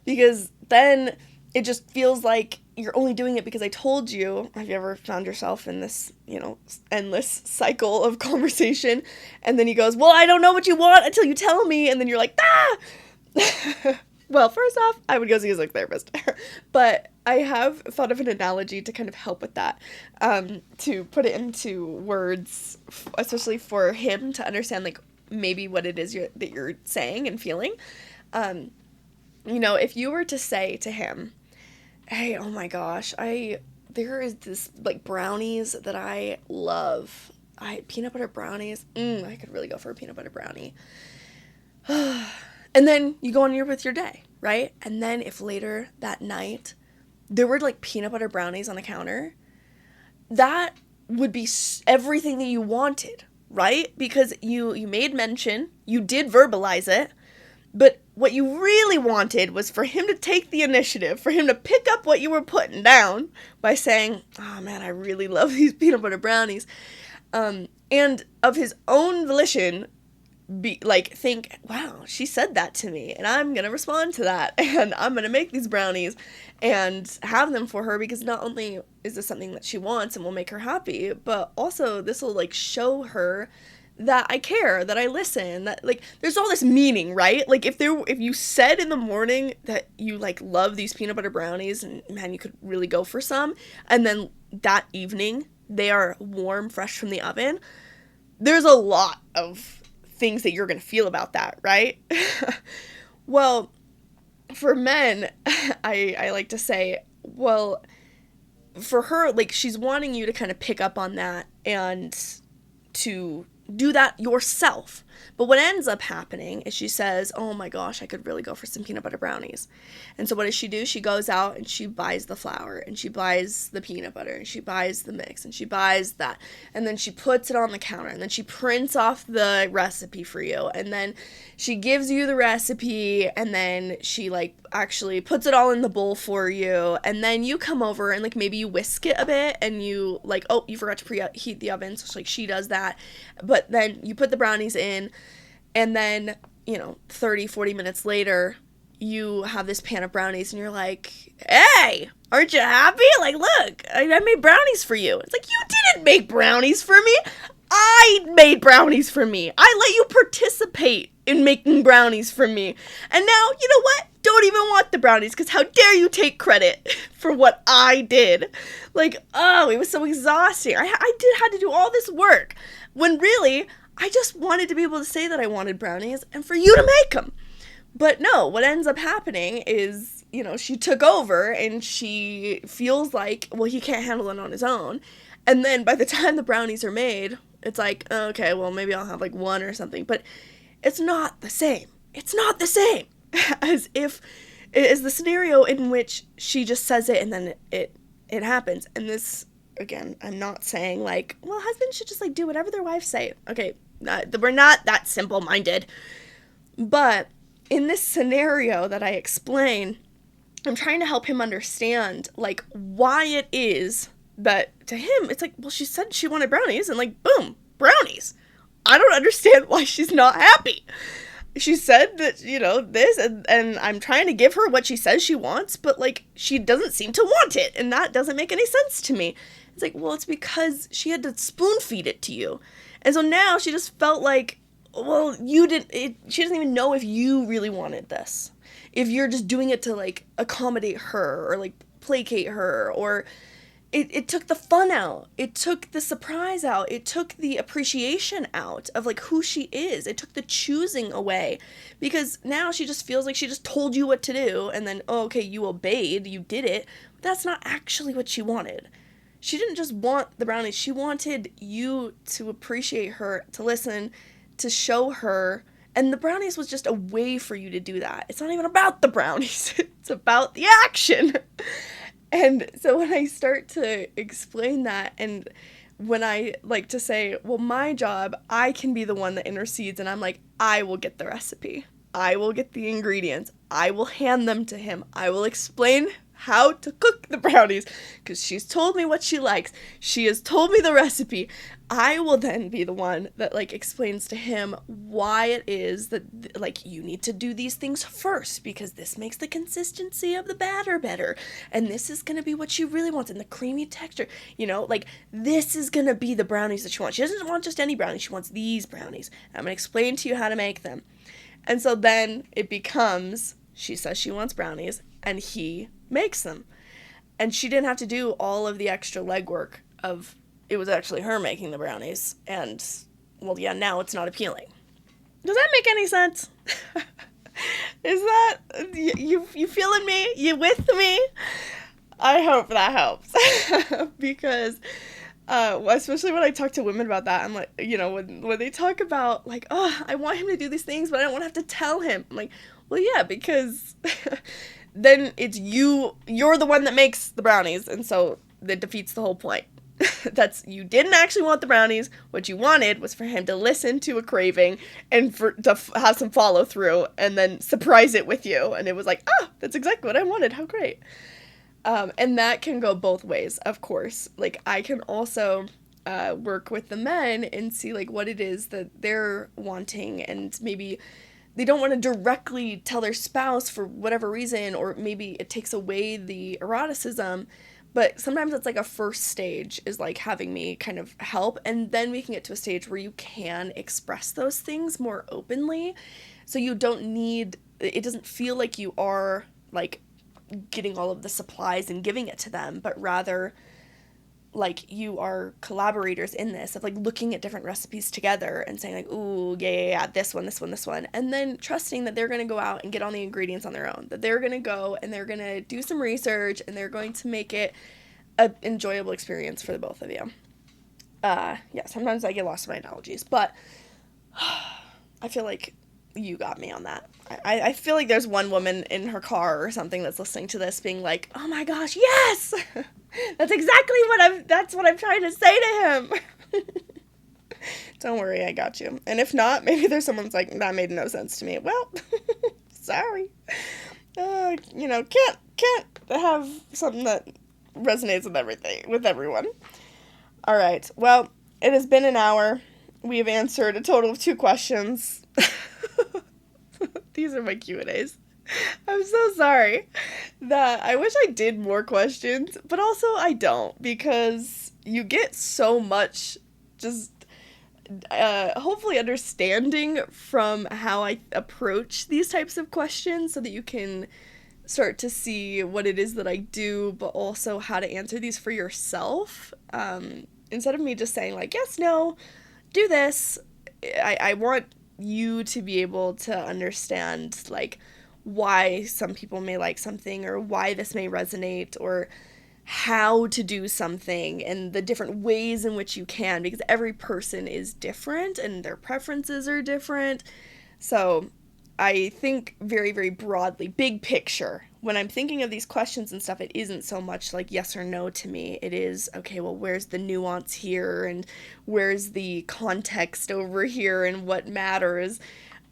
because then it just feels like you're only doing it because I told you. Have you ever found yourself in this, endless cycle of conversation? And then he goes, well, I don't know what you want until you tell me. And then you're like, ah! Well, first off, I would go see a therapist. But I have thought of an analogy to kind of help with that, to put it into words, especially for him to understand, like, maybe what it is that you're saying and feeling. If you were to say to him, hey, oh my gosh, there is this, like, brownies that I love. Peanut butter brownies. I could really go for a peanut butter brownie. And then you go on with your day, right? And then if later that night there were, like, peanut butter brownies on the counter, that would be everything that you wanted, right? Because you made mention, you did verbalize it, but what you really wanted was for him to take the initiative, for him to pick up what you were putting down by saying, oh man, I really love these peanut butter brownies. And of his own volition, think, wow, she said that to me, and I'm going to respond to that, and I'm going to make these brownies and have them for her, because not only is this something that she wants and will make her happy, but also this will, like, show her that I care, that I listen, that, like, there's all this meaning, right? Like, if you said in the morning that you, like, love these peanut butter brownies, and man, you could really go for some, and then that evening they are warm, fresh from the oven, there's a lot of things that you're going to feel about that, right? Well, for men, I like to say, well, for her, like, she's wanting you to kind of pick up on that and to do that yourself. But what ends up happening is she says, oh my gosh, I could really go for some peanut butter brownies. And so what does she do? She goes out and she buys the flour and she buys the peanut butter and she buys the mix and she buys that. And then she puts it on the counter and then she prints off the recipe for you. And then she gives you the recipe and then she like actually puts it all in the bowl for you. And then you come over and like maybe you whisk it a bit and you like, oh, you forgot to preheat the oven. So like she does that. But then you put the brownies in and then, 30-40 minutes later, you have this pan of brownies and you're like, hey, aren't you happy? Like, look, I made brownies for you. It's like, you didn't make brownies for me. I made brownies for me. I let you participate in making brownies for me. And now, you know what? Don't even want the brownies because how dare you take credit for what I did. Like, oh, it was so exhausting. I had to do all this work when really I just wanted to be able to say that I wanted brownies and for you to make them. But no, what ends up happening is, she took over and she feels like, well, he can't handle it on his own. And then by the time the brownies are made, it's like, okay, well, maybe I'll have like one or something. But it's not the same. It's not the same as if it is the scenario in which she just says it and then it happens. And this, again, I'm not saying like, well, husbands should just like do whatever their wives say. Okay, we're not that simple-minded. But in this scenario that I explain, I'm trying to help him understand, like, why it is that to him, it's like, well, she said she wanted brownies, and like, boom, brownies. I don't understand why she's not happy. She said that, this, and I'm trying to give her what she says she wants, but, like, she doesn't seem to want it, and that doesn't make any sense to me. It's like, well, it's because she had to spoon feed it to you. And so now she just felt like, well, she doesn't even know if you really wanted this. If you're just doing it to, like, accommodate her or, like, placate her, or it took the fun out. It took the surprise out. It took the appreciation out of, like, who she is. It took the choosing away because now she just feels like she just told you what to do and then, oh, okay, you obeyed, you did it. But that's not actually what she wanted. She didn't just want the brownies. She wanted you to appreciate her, to listen, to show her, and the brownies was just a way for you to do that. It's not even about the brownies. It's about the action. And so when I start to explain that, and when I like to say, well, my job, I can be the one that intercedes, and I'm like, I will get the recipe. I will get the ingredients. I will hand them to him. I will explain how to cook the brownies because she's told me what she likes. She has told me the recipe. I will then be the one that like explains to him why it is that like you need to do these things first because this makes the consistency of the batter better and this is going to be what she really wants and the creamy texture, like this is going to be the brownies that she wants. She doesn't want just any brownies. She wants these brownies. I'm going to explain to you how to make them. And so then it becomes, she says she wants brownies and he makes them. And she didn't have to do all of the extra legwork of it was actually her making the brownies. And, well, yeah, now it's not appealing. Does that make any sense? Is that, you feeling me? You with me? I hope that helps. Because, especially when I talk to women about that, I'm like, when they talk about, like, oh, I want him to do these things, but I don't want to have to tell him. I'm like, well, yeah, because then it's you're the one that makes the brownies, and so that defeats the whole point. You didn't actually want the brownies. What you wanted was for him to listen to a craving and to have some follow through and then surprise it with you. And it was like, that's exactly what I wanted. How great. And that can go both ways, of course. Like, I can also work with the men and see, like, what it is that they're wanting. And maybe they don't want to directly tell their spouse for whatever reason, or maybe it takes away the eroticism. But sometimes it's like a first stage is like having me kind of help. And then we can get to a stage where you can express those things more openly. So you don't need, it doesn't feel like you are like getting all of the supplies and giving it to them, but rather like you are collaborators in this of like looking at different recipes together and saying like, ooh, yeah, this one. And then trusting that they're going to go out and get all the ingredients on their own, that they're going to go and they're going to do some research and they're going to make it an enjoyable experience for the both of you. Yeah, sometimes I get lost in my analogies, but I feel like you got me on that. I feel like there's one woman in her car or something that's listening to this being like, oh my gosh, yes! That's what I'm trying to say to him. Don't worry, I got you. And if not, maybe there's someone's like, that made no sense to me. Well, sorry. Can't have something that resonates with everyone. All right. Well, it has been an hour. We have answered a total of 2 questions. These are my Q&As. I'm so sorry that I wish I did more questions, but also I don't, because you get so much just hopefully understanding from how I approach these types of questions so that you can start to see what it is that I do, but also how to answer these for yourself. Instead of me just saying like, yes, no, do this, I want you to be able to understand like why some people may like something, or why this may resonate, or how to do something, and the different ways in which you can, because every person is different and their preferences are different. So I think very, very broadly, big picture, when I'm thinking of these questions and stuff, it isn't so much like yes or no to me. It is, okay, well, where's the nuance here, and where's the context over here, and what matters.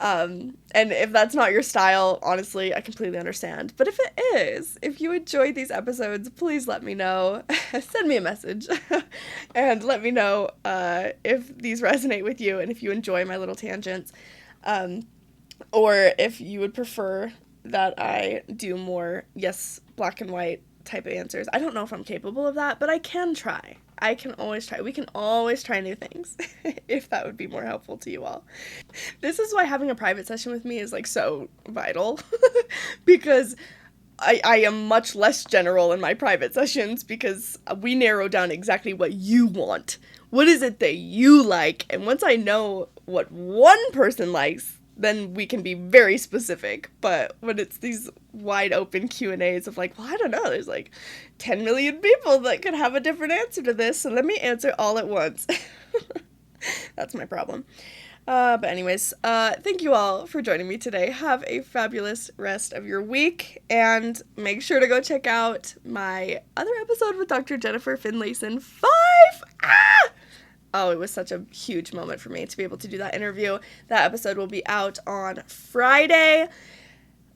And if that's not your style, honestly, I completely understand. But if it is, if you enjoyed these episodes, please let me know. Send me a message and let me know if these resonate with you and if you enjoy my little tangents. Or if you would prefer that I do more, yes, black and white type of answers. I don't know if I'm capable of that, but I can try. I can always try. We can always try new things if that would be more helpful to you all. This is why having a private session with me is like so vital because I am much less general in my private sessions, because we narrow down exactly what you want. What is it that you like? And once I know what one person likes, then we can be very specific. But when it's these wide open Q&As of like, well, I don't know, there's like 10 million people that could have a different answer to this, so let me answer all at once. That's my problem. But anyways, thank you all for joining me today. Have a fabulous rest of your week, and make sure to go check out my other episode with Dr. Jennifer Finlayson 5! Oh, it was such a huge moment for me to be able to do that interview. That episode will be out on Friday.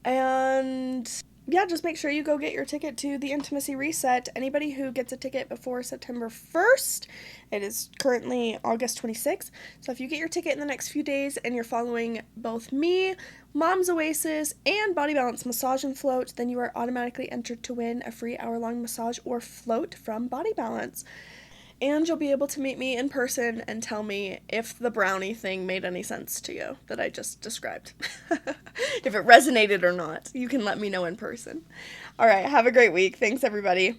And yeah, just make sure you go get your ticket to the Intimacy Reset. Anybody who gets a ticket before September 1st, it is currently August 26th. So if you get your ticket in the next few days and you're following both me, Mom's Oasis, and Body Balance Massage and Float, then you are automatically entered to win a free hour-long massage or float from Body Balance. And you'll be able to meet me in person and tell me if the brownie thing made any sense to you that I just described. If it resonated or not, you can let me know in person. All right, have a great week. Thanks, everybody.